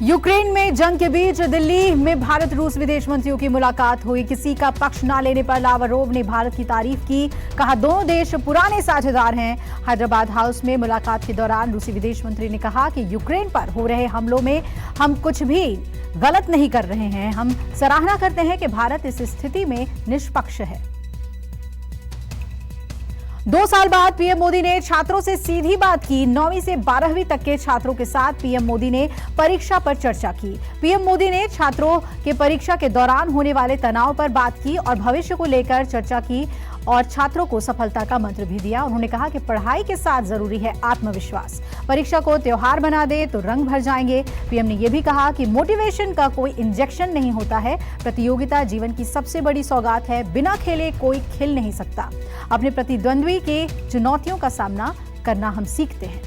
Ukraine में जंग के बीच दिल्ली में भारत रूस विदेश मंत्रियों की मुलाकात हुई। किसी का पक्ष न लेने पर लावरोव ने भारत की तारीफ की। कहा, दोनों देश पुराने साझेदार हैं। हैदराबाद हाउस में मुलाकात के दौरान रूसी विदेश मंत्री ने कहा कि यूक्रेन पर हो रहे हमलों में हम कुछ भी गलत नहीं कर रहे हैं। हम सराहना करते हैं कि भारत इस स्थिति में निष्पक्ष है। 2 साल बाद पीएम मोदी ने छात्रों से सीधी बात की। 9वीं से 12वीं तक के छात्रों के साथ पीएम मोदी ने परीक्षा पर चर्चा की। पीएम मोदी ने छात्रों के परीक्षा के दौरान होने वाले तनाव पर बात की और भविष्य को लेकर चर्चा की और छात्रों को सफलता का मंत्र भी दिया। उन्होंने कहा कि पढ़ाई के साथ जरूरी है आत्मविश्वास। परीक्षा को त्योहार बना दे तो रंग भर जाएंगे। पीएम ने यह भी कहा कि मोटिवेशन का कोई इंजेक्शन नहीं होता है। प्रतियोगिता जीवन की सबसे बड़ी सौगात है। बिना खेले कोई खिल नहीं सकता। अपने प्रतिद्वंद्वी के चुनौतियों का सामना करना हम सीखते हैं।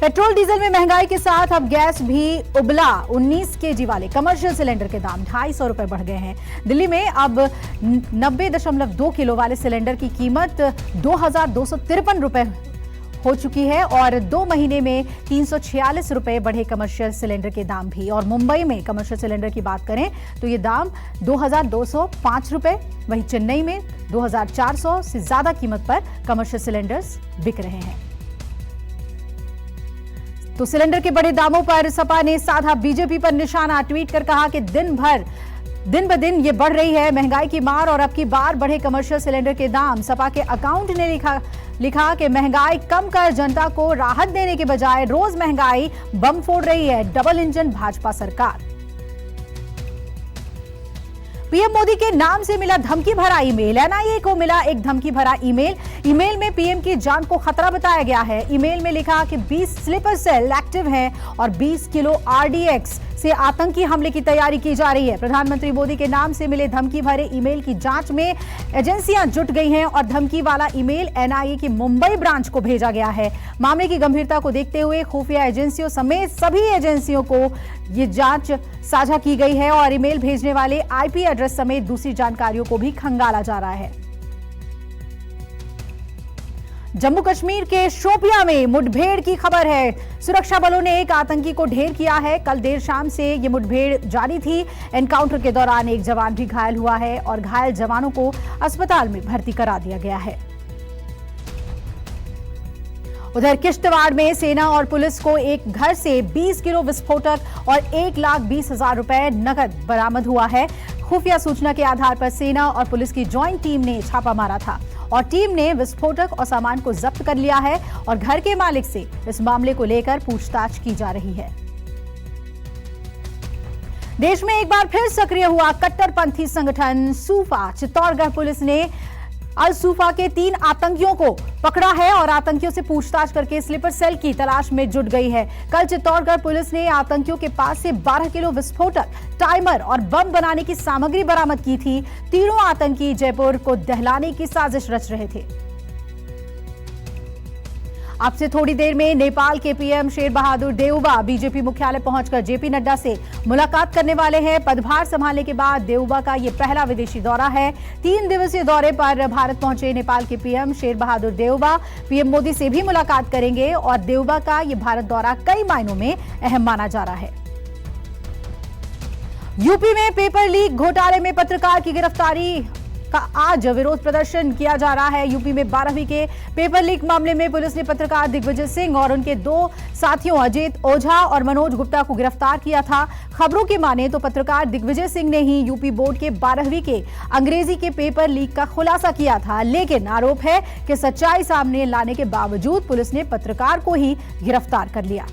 पेट्रोल डीजल में महंगाई के साथ अब गैस भी उबला। 19 केजी वाले कमर्शियल सिलेंडर के दाम 250 रुपए बढ़ गए हैं। दिल्ली में अब 90.2 किलो वाले सिलेंडर की कीमत 2253 रुपए हो चुकी है और 2 महीने में 346 रुपए बढ़े कमर्शियल सिलेंडर के दाम भी। और मुंबई में कमर्शियल सिलेंडर की बात करें तो ये दाम 2205 रुपए, वहीं चेन्नई में 2400 से ज्यादा कीमत पर कमर्शियल सिलेंडर्स बिक रहे हैं। तो सिलेंडर के बढ़े दामों पर सपा ने साधा बीजेपी पर निशाना। ट्वीट कर कहा कि दिन ब दिन ये बढ़ रही है महंगाई की मार और अब की बार बढ़े कमर्शियल सिलेंडर के दाम। सपा के अकाउंट ने लिखा कि महंगाई कम कर जनता को राहत देने के बजाय रोज महंगाई बम फोड़ रही है डबल इंजन भाजपा सरकार। पीएम मोदी के नाम से मिला धमकी भरा ईमेल। एनआईए को मिला एक धमकी भरा ईमेल में पीएम की जान को खतरा बताया गया है। ईमेल में लिखा कि 20 स्लीपर सेल एक्टिव हैं और 20 किलो आरडीएक्स से आतंकी हमले की तैयारी की जा रही है। प्रधानमंत्री मोदी के नाम से मिले धमकी भरे ईमेल की जांच में एजेंसियां जुट गई हैं और धमकी वाला ईमेल एनआईए की मुंबई ब्रांच को भेजा गया है। मामले की गंभीरता को देखते हुए खुफिया एजेंसियों समेत सभी एजेंसियों को ये जांच साझा की गई है और ईमेल भेजने वाले आईपी एड्रेस समेत दूसरी जानकारियों को भी खंगाला जा रहा है। जम्मू कश्मीर के शोपियां में मुठभेड़ की खबर है। सुरक्षा बलों ने एक आतंकी को ढेर किया है। कल देर शाम से ये मुठभेड़ जारी थी। एनकाउंटर के दौरान एक जवान भी घायल हुआ है और घायल जवानों को अस्पताल में भर्ती करा दिया गया है। उधर किश्तवाड़ में सेना और पुलिस को एक घर से 20 किलो विस्फोटक और 1,20,000 रुपए नकद बरामद हुआ है। खुफिया सूचना के आधार पर सेना और पुलिस की ज्वाइंट टीम ने छापा मारा था और टीम ने विस्फोटक और सामान को जब्त कर लिया है और घर के मालिक से इस मामले को लेकर पूछताछ की जा रही है। देश में एक बार फिर सक्रिय हुआ कट्टरपंथी संगठन सूफा। चित्तौड़गढ़ पुलिस ने अल सूफा के 3 आतंकियों को पकड़ा है और आतंकियों से पूछताछ करके स्लीपर सेल की तलाश में जुट गई है। कल चित्तौड़गढ़ पुलिस ने आतंकियों के पास से 12 किलो विस्फोटक, टाइमर और बम बनाने की सामग्री बरामद की थी। तीनों आतंकी जयपुर को दहलाने की साजिश रच रहे थे। अब से थोड़ी देर में नेपाल के पीएम शेर बहादुर देउबा बीजेपी मुख्यालय पहुंचकर जेपी नड्डा से मुलाकात करने वाले हैं। पदभार संभालने के बाद देउबा का यह पहला विदेशी दौरा है। 3 दिवसीय दौरे पर भारत पहुंचे नेपाल के पीएम शेर बहादुर देउबा पीएम मोदी से भी मुलाकात करेंगे और देउबा का यह भारत दौरा कई मायनों में अहम माना जा रहा है। यूपी में पेपर लीक घोटाले में पत्रकार की गिरफ्तारी का आज विरोध प्रदर्शन किया जा रहा है। यूपी में 12वीं के पेपर लीक मामले में पुलिस ने पत्रकार दिग्विजय सिंह और उनके 2 साथियों अजीत ओझा और मनोज गुप्ता को गिरफ्तार किया था। खबरों की माने तो पत्रकार दिग्विजय सिंह ने ही यूपी बोर्ड के 12वीं के अंग्रेजी के पेपर लीक का खुलासा किया था, लेकिन आरोप है कि सच्चाई सामने लाने के बावजूद पुलिस ने पत्रकार को ही गिरफ्तार कर लिया।